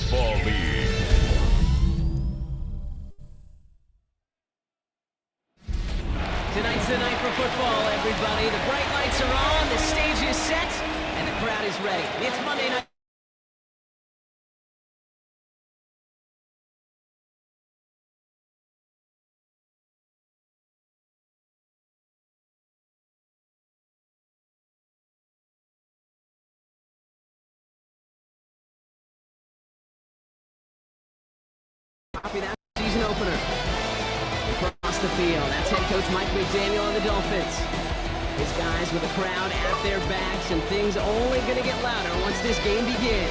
Football League. Tonight's the night for football, everybody. The bright lights are on, the stage is set, and the crowd is ready. It's Monday night. Copy that season opener. Across the field, that's head coach Mike McDaniel on the Dolphins. His guys with the crowd at their backs, and things only going to get louder once this game begins.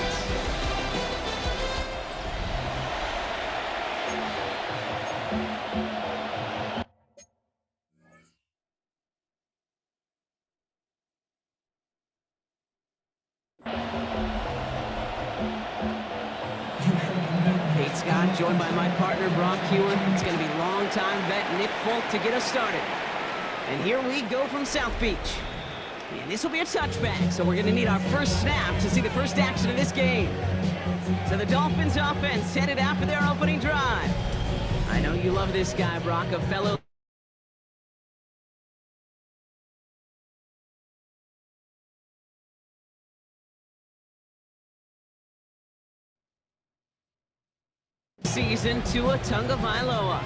Scott, joined by my partner, Brock Hewan. It's going to be longtime vet Nick Folk to get us started. And here we go from South Beach. And this will be a touchback, so we're going to need our first snap to see the first action of this game. So the Dolphins offense headed out for their opening drive. I know you love this guy, Brock, a fellow season Tua Tagovailoa.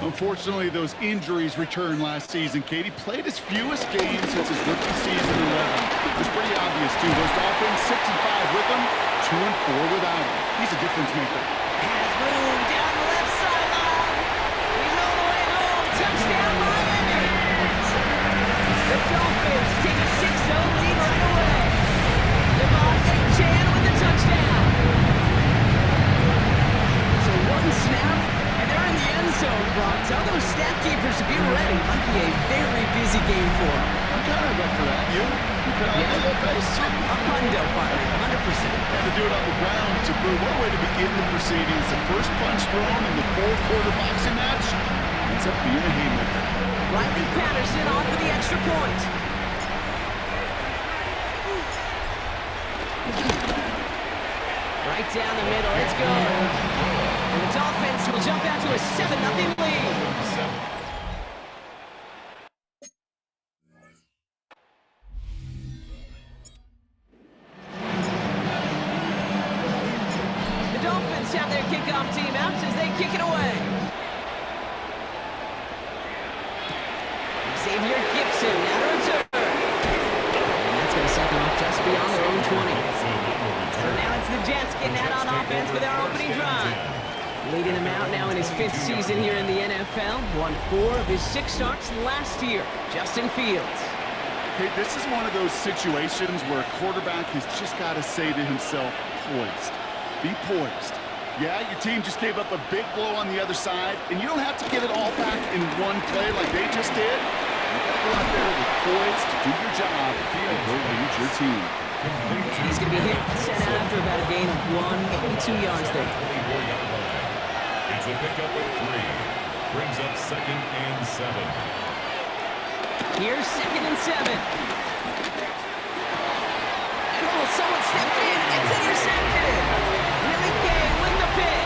Unfortunately, those injuries returned last season. Katie played his fewest games since his rookie season in 11. It was pretty obvious, too. Those Dolphins, 6-5 with him, 2-4 without him. He's a difference maker. Has room down the left sideline. He's all the way home. Touchdown, Miami. The Dolphins take a 6-0 lead right away. Devontae Chan with the touchdown. So one snap, and they're in the end zone, Brock. Tell those stat keepers to be ready. Might be a very busy game for them. I'm kind of up for that. You kind of like that pace? A hundo, partner, 100%. And to do it on the ground, to prove what way to begin the proceedings. The first punch thrown in the fourth quarter boxing match ends up being a haymaker. Riley Patterson on for the extra point. Right down the middle, it's good. And the Dolphins will jump out to a 7-0 lead. The Dolphins have their kickoff team out as they kick it away. Xavier Gibson now to return. And that's going to set them up just beyond their own 20. So now it's the Jets getting out on offense for their opening drive. Leading him out now in his 5th season here in the NFL. Won 4 of his 6 starts last year. Justin Fields. Hey, this is one of those situations where a quarterback has just got to say to himself, poised. Be poised. Yeah, your team just gave up a big blow on the other side, and you don't have to get it all back in one play like they just did. You got to go out there with poise to do your job and go lead your team. And he's going to be hit set after about a gain of 1, 2 yards there. It's a pickup of 3. Brings up 2nd and 7. Here's 2nd and 7. And someone stepped in and it's intercepted. Willie Gay with the pick.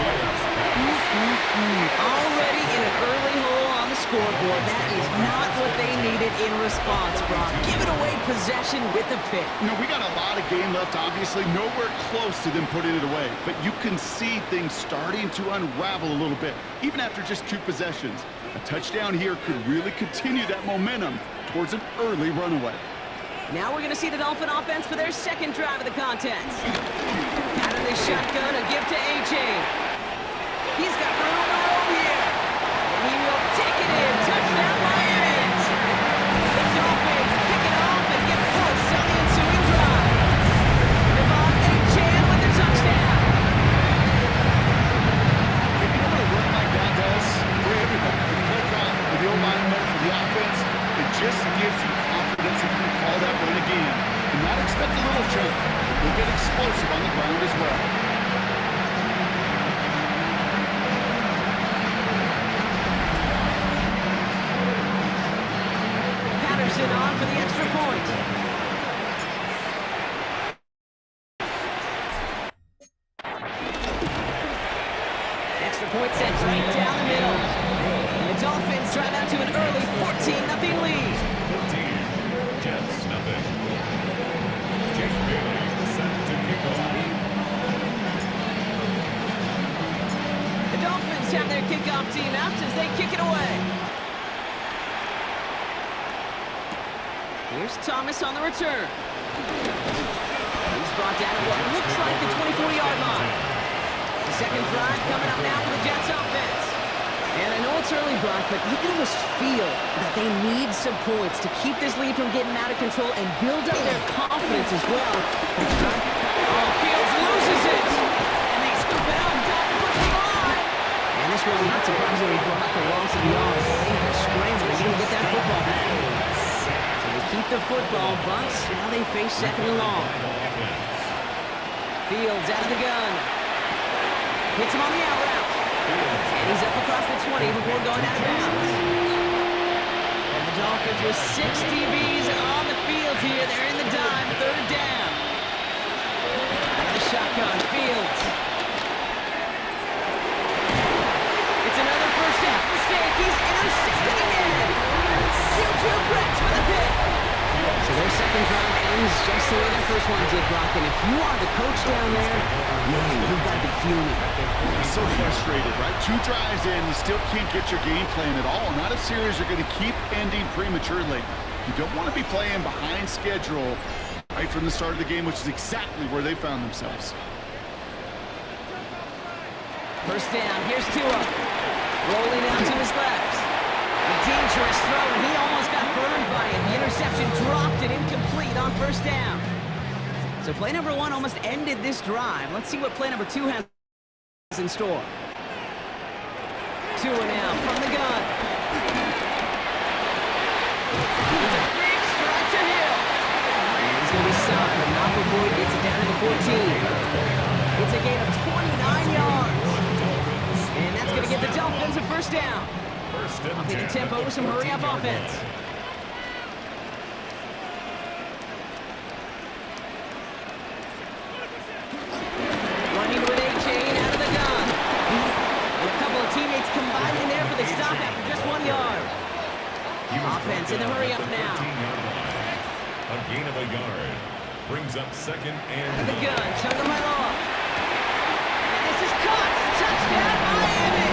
Already in an early hole on the scoreboard. That is not what they needed in response, Brock. Giving away possession with the pick. You know, we got a lot of game left, obviously. Nowhere close to them putting it away. But you can see things starting to unravel a little bit, even after just 2 possessions. A touchdown here could really continue that momentum towards an early runaway. Now we're going to see the Dolphin offense for their 2nd drive of the contest. Out of the shotgun, a give to A.J. He's got room to roam here. And he will take it in. Touchdown, Miami. The Dolphins pick it off and get points on the ensuing drive. Devontae Chan with the touchdown. You know what a run like that does for everybody? For the play call, for the O-lineman, for the offense, it just gives you confidence that you can call that run again. And not expect a little jump. We'll get explosive on the ground as well. Patterson on for the extra point. Switch set right down the middle. And the Dolphins drive out to an early 14-0 lead. 14, Jets nothing. Jake Bailey set to kick off. The Dolphins have their kickoff team out as they kick it away. Here's Thomas on the return. He's brought down at what looks like the 24-yard line. The second drive coming up now for the Jets offense. And I know it's early, Brock, but you can almost feel that they need some points to keep this lead from getting out of control and build up their confidence as well. Oh, Fields loses it. And they scoop it up, time to push the line. And this one, not surprisingly, Brock, a loss of yards. They had a scramble to even get that football back. So they keep the football, but now they face second and long. Fields out of the gun. Hits him on the out route. And he's up across the 20 before going out of bounds. And the Dolphins with 6 DBs on the field here. They're in the dime, third down. Out of the shotgun, Fields. It's another first half mistake. He's intercepted again. Juju Brents with a pick. So their second drive ends just the way their first one did, Brock. And if you are the coach down there, man, you've got to be fuming. So frustrated, right? 2 drives in, you still can't get your game plan at all. Not a series you're going to keep ending prematurely. You don't want to be playing behind schedule right from the start of the game, which is exactly where they found themselves. First down, here's Tua. Rolling out to his left. A dangerous throw, and he almost got burned by it. The interception dropped it incomplete on first down. So play number 1 almost ended this drive. Let's see what play number 2 has in store. Tua now from the gun. It's a big strike to Hill. And he's going to be stopped, but not before he gets it down to the 14. It's a gain of 29 yards. And that's going to give the Dolphins a first down. Upping the tempo with some hurry-up offense. Running with A-Chain out of the gun. And a couple of teammates combining there for the stop after just 1 yard. Offense in the hurry-up now. A gain of a yard. Brings up second and Out of the gun, Chugga-My-Law. And this is caught. Touchdown, Miami.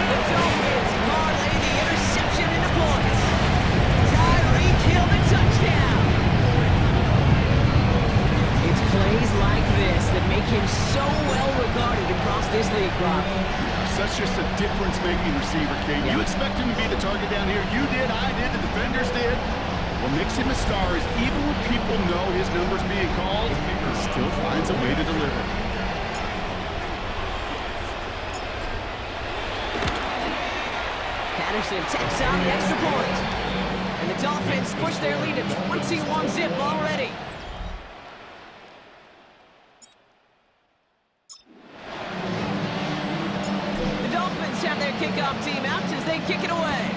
The Dolphins parlay the interception into points. Tyreek Hill the touchdown. It's plays like this that make him so well regarded across this league, Brock. Such just a difference-making receiver, Kate. You expect him to be the target down here. You did, I did, the defenders did. What makes him a star is even when people know his number's being called, he still finds a way to deliver. Patterson takes on the extra point. And the Dolphins push their lead to 21-zip already. The Dolphins have their kickoff team out as they kick it away.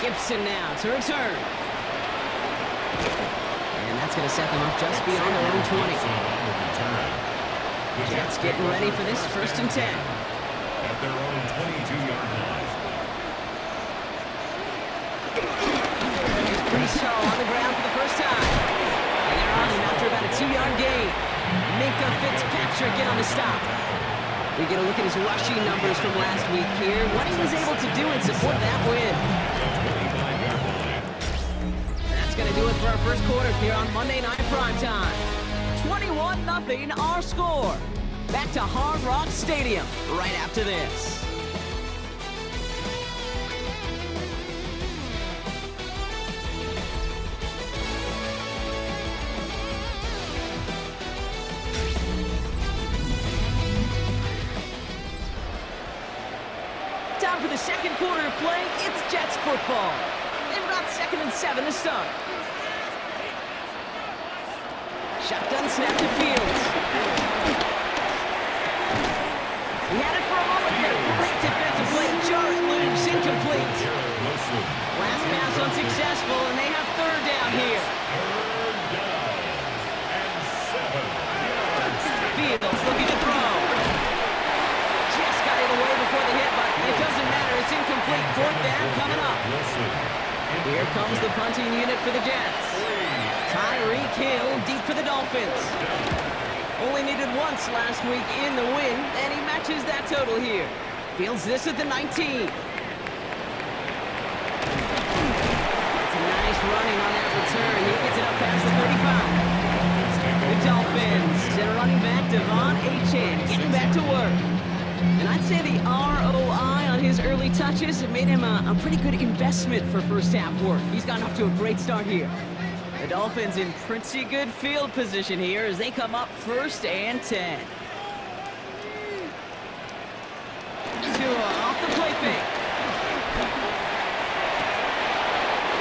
Gibson now to return. And that's going to set them up just beyond their own 20. Jets getting ready for this first and 10. At their own 22-yard line. Here's Brees on the ground for the first time. And they're on him after about a 2-yard gain. Minka Fitzpatrick in on the stop. We get a look at his rushing numbers from last week here. What he was able to do in support of that win. That's going to do it for our first quarter here on Monday Night Primetime. 21-0 our score. Back to Hard Rock Stadium right after this. Time for the second quarter of play. It's Jets football. They've got 2nd and 7 to start. Shotgun snap to Fields. He had it for a moment, but a great defensive play. Jarrett Luke's incomplete. Last pass unsuccessful, and they have third down here. Fields looking Here comes the punting unit for the Jets. Tyreek Hill deep for the Dolphins. Only needed once last week in the win, and he matches that total here. Fields this at the 19. It's a nice running on that return. He gets it up past the 35. The Dolphins and running back Devon Achane getting back to work. And I'd say the ROI on his early touches have made him a pretty good investment for first half work. He's gotten off to a great start here. The Dolphins in pretty good field position here as they come up 1st and 10. Tua off the play fake.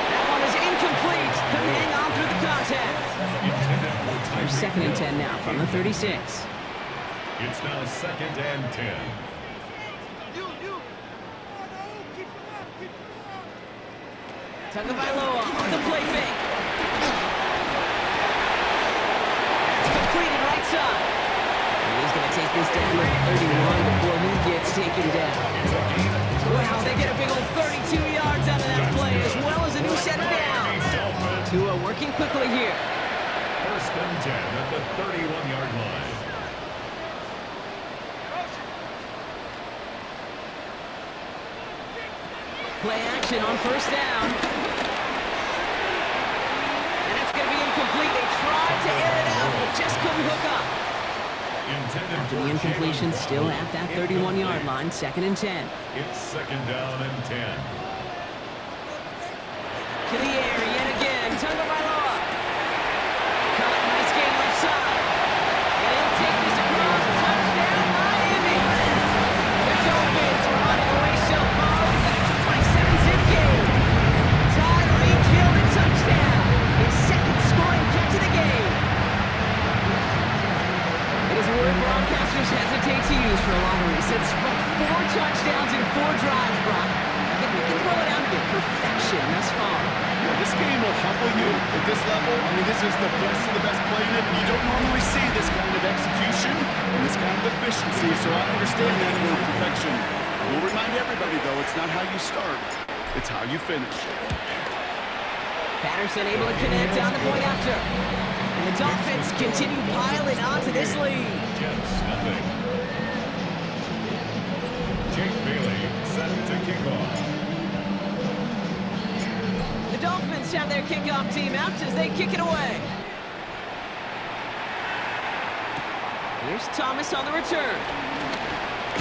That one is incomplete. Couldn't hang on through the contact. There's 2nd and 10 now from the 36. It's now 2nd and 10. Tagovailoa off the play fake. That's completed right side. And he's going to take this down to 31 before he gets taken down. Wow, they get a big old 32 yards out of that play as well as a new set of downs. Tua working quickly here. 1st and 10 at the 31-yard line. Play action on 1st down. And it's going to be incomplete. They tried to air it out, but just couldn't hook up. After the incompletion, still at that 31-yard line, 2nd and 10. It's 2nd down and 10. To the air yet again. Tagovailoa. Caught, nice game left side. And he'll take this across. Touchdown, Miami. The Dolphins are running away so far. We've got a 27-zip game. Tyreek Hill the touchdown. His 2nd scoring catch of the game. It is a word broadcasters hesitate to use for a lottery. It's but 4 touchdowns in 4 drives, Brock. I think we can throw it out here. Perfection thus far. Yeah, this game will humble you at this level. I mean, this is the best of the best play in it. You don't normally see this kind of execution and this kind of efficiency, so I understand that word perfection. We'll remind everybody, though, it's not how you start, it's how you finish. Patterson able to connect on the point after. And the Dolphins continue piling on to this lead. Jets nothing. Jake Bailey set to kick off. The Dolphins have their kickoff team out as they kick it away. Here's Thomas on the return.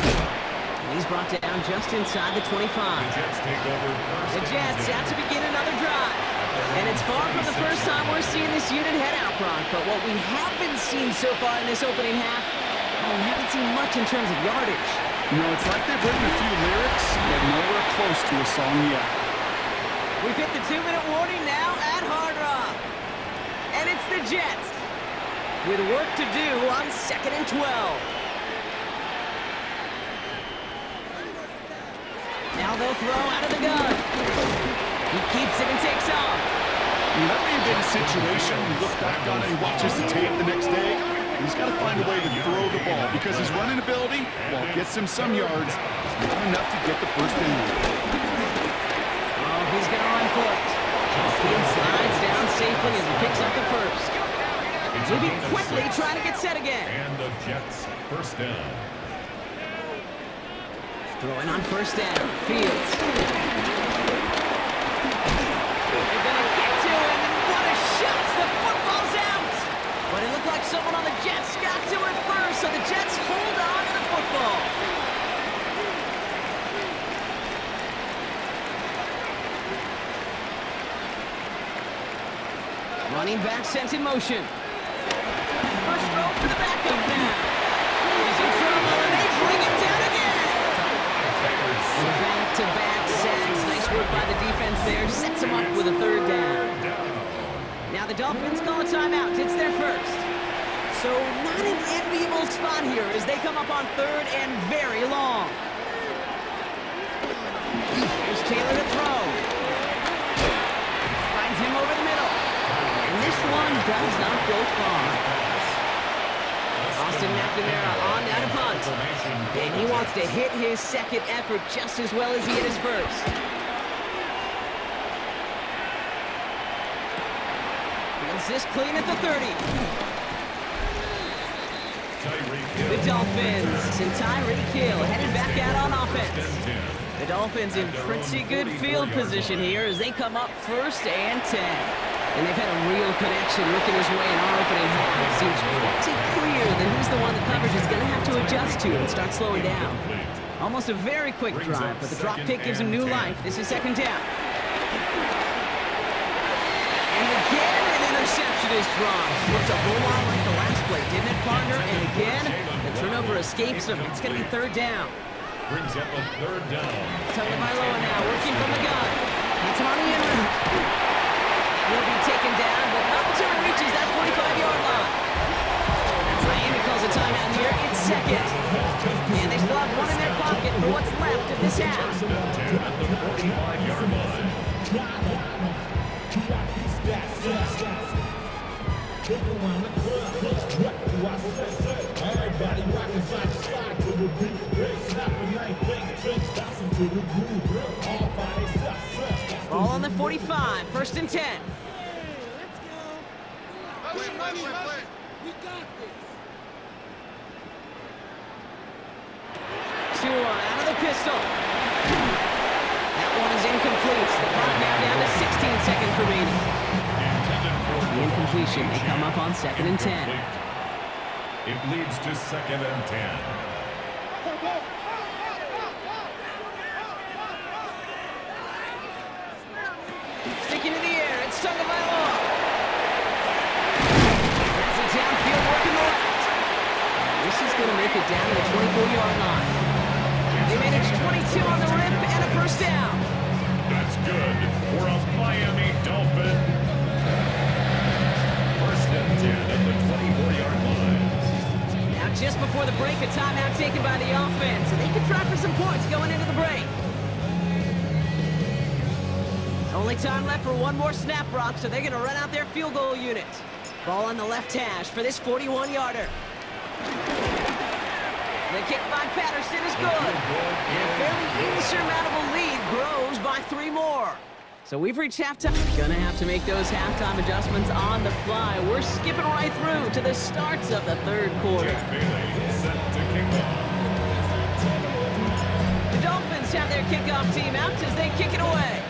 And he's brought down just inside the 25. The Jets take over first. The Jets out to begin another drive. And it's far from the first time we're seeing this unit head out, Brock. But what we haven't seen so far in this opening half, well, we haven't seen much in terms of yardage. You know, it's like they've written a few lyrics, but nowhere close to a song yet. We've hit the 2-minute warning now at Hard Rock. And it's the Jets with work to do on 2nd and 12. Now they'll throw out of the gun. He keeps it and takes off. That may have been a situation you look back on and he watches the tape the next day. He's got to find a way to throw the ball because his running ability, while it gets him some yards, is not enough to get the 1st down. Oh, he's going to run for it. Field slides down safely as he picks up the 1st. Moving quickly, trying to get set again. And the Jets 1st down. Throwing on 1st down. Fields. They're going to get to him, and what a shot! The football's out! But it looked like someone on the Jets got to it first, so the Jets hold on to the football. Running back sent in motion. First throw for the backup now. He's in trouble, and they bring him down again. And the back-to-back sacks. Nice work by the defense there. Sets him up with a 3rd down. Now the Dolphins call a timeout. It's their 1st. So not an enviable spot here as they come up on 3rd and very long. Here's Taylor to throw. Finds him over the middle. And this one does not go far. Austin McNamara on down to punt. And he wants to hit his 2nd effort just as well as he hit his 1st. Wants this clean at the 30. Tyreek Hill. The Dolphins and Tyreek Hill heading back out on offense. 10-10. The Dolphins in pretty good field position here as they come up 1st and 10. And they've had a real connection looking his way in our opening half. Seems pretty clear that he's the one the coverage is going to have to adjust to and start slowing down. Almost a very quick drive, but the drop kick gives him new life. This is 2nd down. And again, an interception is dropped. Looked a whole lot like the last play, didn't it, partner? And again, the turnover escapes him. It's going to be 3rd down. Brings up a 3rd down. Tagovailoa now working from the gun. That's money in route. He'll be taken down, but not until he reaches that 45-yard line. Miami calls a timeout here. It's 2nd. And they still have one in their pocket for what's left of this half. 10 at the 45-yard line. Ball on the 45, 1st and 10. Tua out of the pistol. That one is incomplete. The clock now down to 16 seconds remaining. The incompletion, they come up on 2nd and 10. It leads to 2nd and 10. Sticking to the air, it's Tagovailoa. That's a downfield work in the left. This is going to make it down to the 24-yard line. They manage 22 on the rip and a 1st down. That's good for a Miami Dolphin. 1st and 10 at the 24-yard line. Now just before the break, a timeout taken by the offense. And they can try for some points going into the break. Only time left for one more snap, Brock, so they're going to run out their field goal unit. Ball on the left hash for this 41-yarder. The kick by Patterson is good. And a fairly insurmountable lead grows by 3 more. So we've reached halftime. Gonna have to make those halftime adjustments on the fly. We're skipping right through to the starts of the 3rd quarter. Jeff Bailey set to kick off. The Dolphins have their kickoff team out as they kick it away.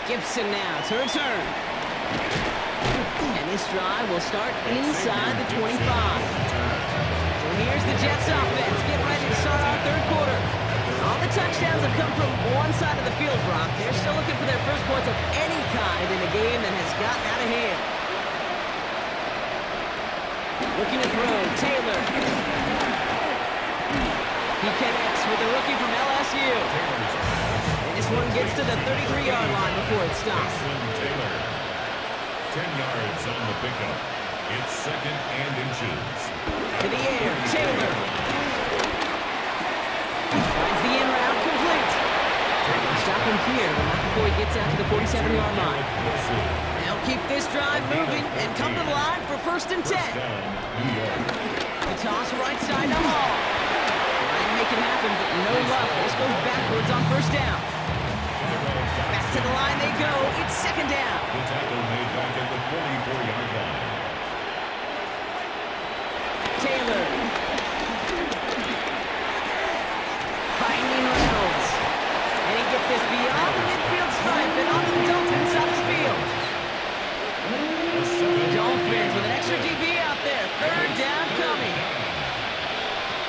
Gibson now to return. And this drive will start inside the 25. So here's the Jets offense getting ready to start our 3rd quarter. All the touchdowns have come from one side of the field, Brock. They're still looking for their first points of any kind in a game that has gotten out of hand. Looking to throw, Taylor. He connects with the rookie from LSU. And this one gets to the 33-yard line before it stops. Taylor. 10 yards on the pickup. It's 2nd and inches. To the air, Taylor. Finds the in route complete. Stop him here, but not before he gets out to the 47-yard line. They'll keep this drive moving and come to the line for 1st and 10. The toss right side to Hall. Trying to make it happen, but no luck. This goes backwards on 1st down. Back to the line they go. It's 2nd down. The tackle made back at the 44-yard line. Taylor. Finding Reynolds. And he gets this beyond the midfield stripe and onto the Dolphins side of the field. The Dolphins with an extra DB out there. 3rd down coming.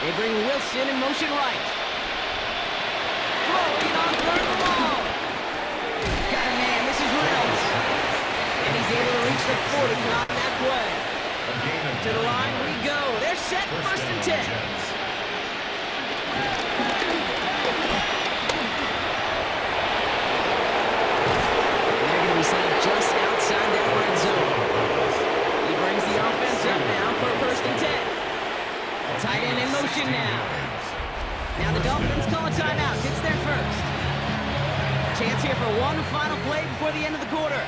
They bring Wilson in motion right. Throwing on 3rd and long. Got a man. This is Reynolds. And he's able to reach the 40 on that play. To the line we go. They're set 1st and 10. Just outside that red zone. He brings the offense up now for 1st and 10. A tight end in motion now. Now the Dolphins call a timeout. It's their first. Chance here for one final play before the end of the quarter.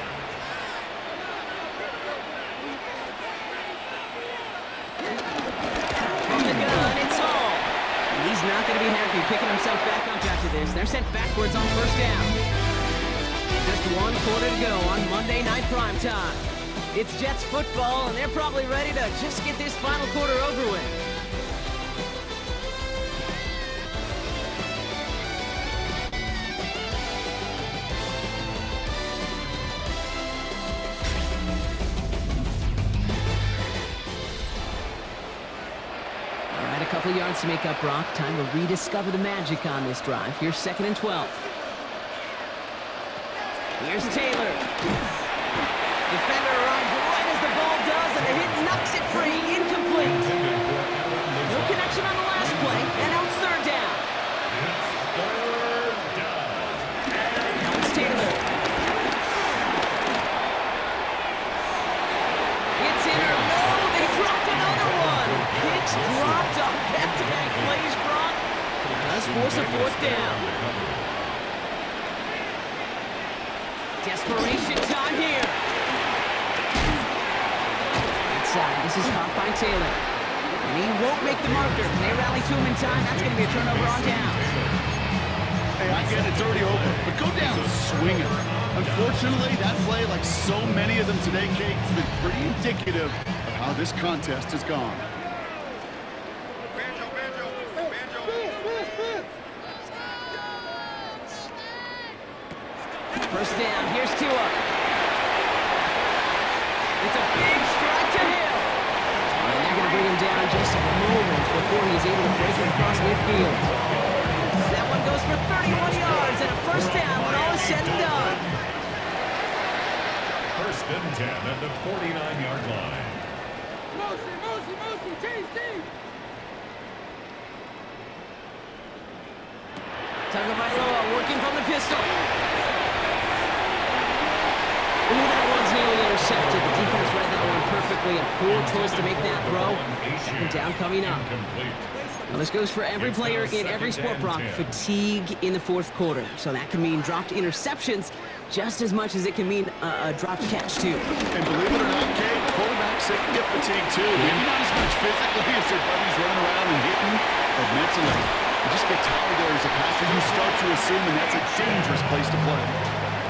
From the gun, it's Hall. And he's not going to be happy picking himself back up after this. They're sent backwards on 1st down. Just 1 quarter to go on Monday Night Primetime. It's Jets football, and they're probably ready to just get this final quarter over with. All right, a couple yards to make up, Brock. Time to rediscover the magic on this drive. Here's 2nd and 12. Here's Taylor. Defender arrives right as the ball does, and the hit knocks it free. Incomplete. No connection on the last play, and now it's 3rd down. Now it's Taylor. It's in or no, they dropped another one. Picks dropped on back-to-back plays, Brock. It does force a 4th down. Desperation time here. Inside, this is caught by Taylor. And he won't make the marker. They rally to him in time. That's going to be a turnover on downs. Hey, I get it, it's already over, but go down swinging. Unfortunately, that play, like so many of them today, Kate, has been pretty indicative of how this contest has gone. First down, here's Tua. It's a big strike to Hill. And they're going to bring him down just a moment before he's able to break it across midfield. That one goes for 31 yards and a first down when all is said and done. 1st and 10 at the 49-yard line. Motion, change team. Tagovailoa working from the pistol. Ooh, that one's nearly intercepted. The defense read that one perfectly. A poor choice to make that throw. 2nd down coming up. Now this goes for every player in every sport, Brock. Fatigue in the 4th quarter. So that can mean dropped interceptions just as much as it can mean a dropped catch, too. And believe it or not, Kate, quarterbacks can get fatigue, too. Maybe not as much physically as their buddies running around and hitting, but mentally. You just get tired there as a passer. You start to assume, and that's a dangerous place to play.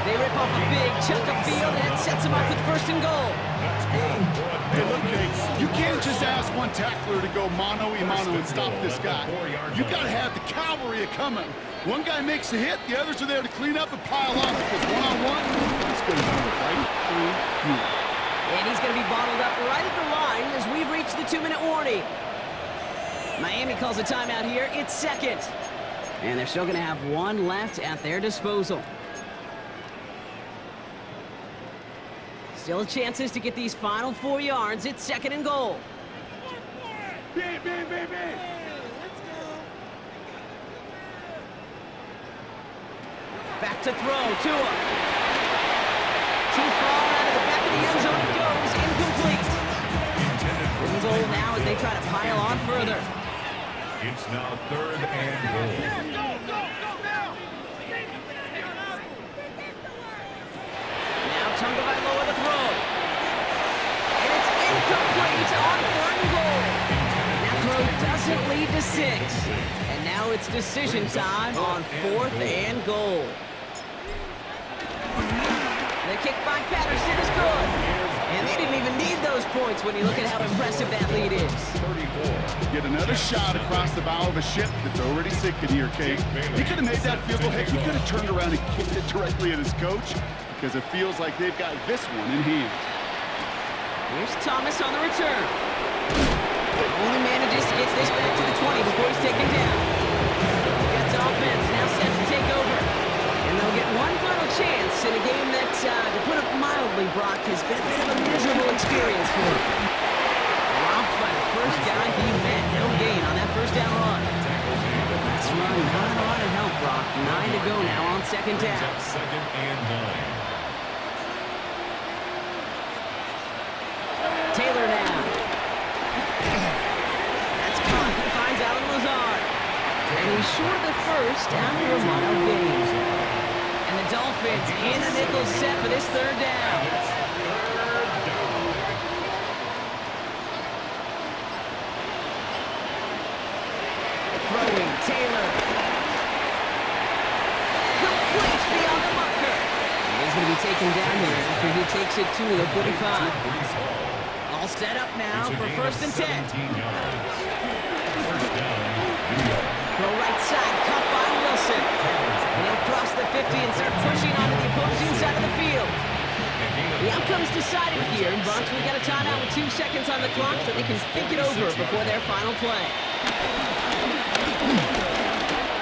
They rip off a big chunk of field, and it sets them up with 1st and goal. Hey, look, Kate, you can't just ask one tackler to go mano-a-mano and stop this guy. You got to have the cavalry coming. One guy makes a hit, the others are there to clean up and pile on, because one-on-one, it's going to go right through you. And he's going to be bottled up right at the line as we've reached the 2-minute warning. Miami calls a timeout here. It's 2nd. And they're still going to have one left at their disposal. Still chances to get these final 4 yards. It's 2nd and goal. Back to throw. Tua. Too far out of the back of the end zone it goes. Incomplete. And goal now as they try to pile on further. It's now 3rd and goal. Now Tagovailoa to throw. And it's incomplete on 3rd and goal. That throw doesn't lead to 6. And now it's decision time on 4th and goal. The kick by Patterson is good. And they didn't even need those points when you look at how impressive that lead is. 34. Get another shot across the bow of a ship that's already sinking here, Kate. He could have made that field goal. Heck, he could have turned around and kicked it directly at his coach because it feels like they've got this one in hand. Here's Thomas on the return. Only manages to get this back to the 20 before he's taken down. Jets offense now set to take over. And they'll get one final chance in a game that, to put it mildly, Brock, has been a bit of a miserable experience for him. Dropped by the first guy he met. No gain on that 1st down run. Last run, not a lot of help, Brock. 9 to go now on 2nd down. 2nd and 9. Taylor now. That's caught. He finds Allen Lazard. And he's short of the first after a mild gain. And the Dolphins in a nickel set for this 3rd down. Throwing Taylor. Complete beyond the marker. And he's going to be taken down here after he takes it to the 45. All set up now for 1st and 10. Go right side, cut by Wilson. And he'll cross the 50 and start pushing onto the opposing side of the field. The outcome's decided here, but we got a timeout with 2 seconds on the clock so they can think it over before their final play.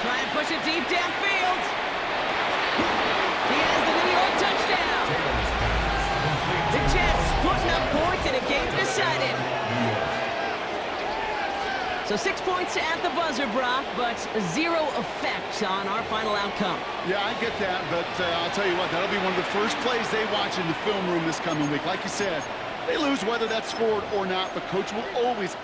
Try and push it deep downfield. He has the New York touchdown. The Jets putting up points in a game decided. So 6 points at the buzzer, Brock, but 0 effect on our final outcome. Yeah, I get that, but I'll tell you what, that'll be one of the first plays they watch in the film room this coming week. Like you said, they lose whether that's scored or not, but Coach will always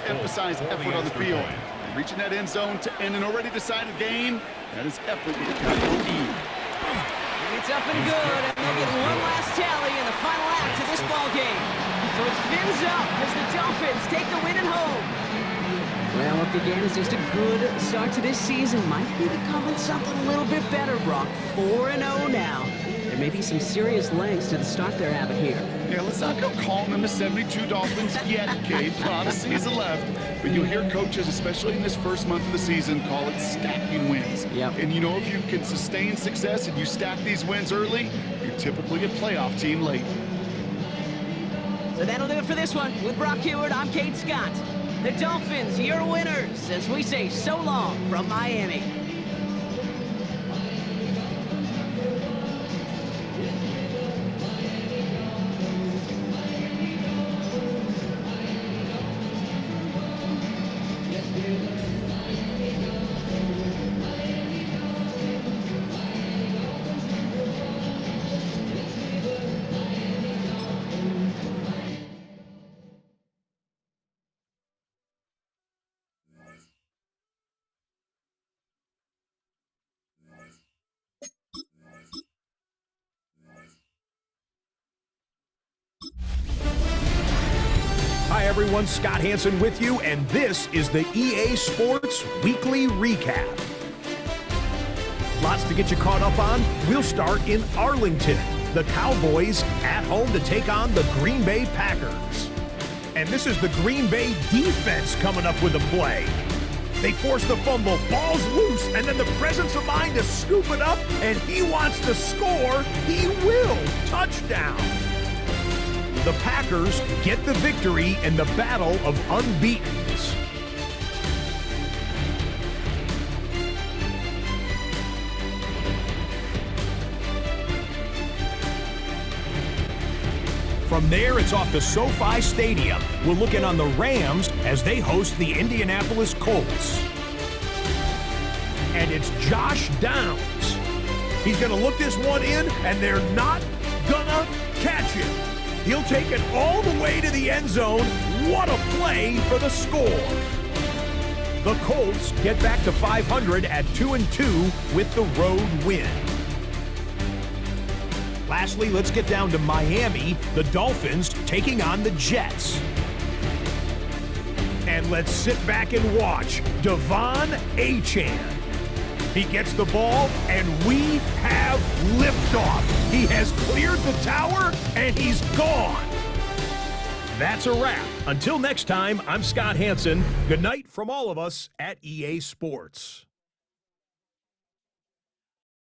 emphasize effort on the field. And reaching that end zone to end an already decided game, that is effort with a capital E. And it's up and good, and they'll get one last tally in the final act of this ball game. So it's fins up as the Dolphins take the win at home. Well, look, again, it's just a good start to this season. Might be becoming something a little bit better, Brock. 4-0 now. There may be some serious legs to the start they're having here. Yeah, let's not go calling them the 72 Dolphins yet, Gabe. A lot of season left. But you'll hear coaches, especially in this first month of the season, call it stacking wins. Yep. And you know, if you can sustain success and you stack these wins early, you're typically a playoff team late. So that'll do it for this one. With Brock Heward, I'm Kate Scott. The Dolphins, your winners, as we say so long from Miami. Hi everyone, Scott Hansen with you, and this is the EA Sports Weekly Recap. Lots to get you caught up on. We'll start in Arlington. The Cowboys at home to take on the Green Bay Packers. And this is the Green Bay defense coming up with a play. They force the fumble, ball's loose, and then the presence of mind to scoop it up, and he wants to score. He will. Touchdown. The Packers get the victory in the battle of unbeatens. From there, it's off to SoFi Stadium. We're looking on the Rams as they host the Indianapolis Colts. And it's Josh Downs. He's going to look this one in, and they're not going to catch it. He'll take it all the way to the end zone. What a play for the score. The Colts get back to 500 at 2-2 with the road win. Lastly, let's get down to Miami, the Dolphins taking on the Jets. And let's sit back and watch Devon Achane. He gets the ball, and we have liftoff. He has cleared the tower, and he's gone. That's a wrap. Until next time, I'm Scott Hansen. Good night from all of us at EA Sports.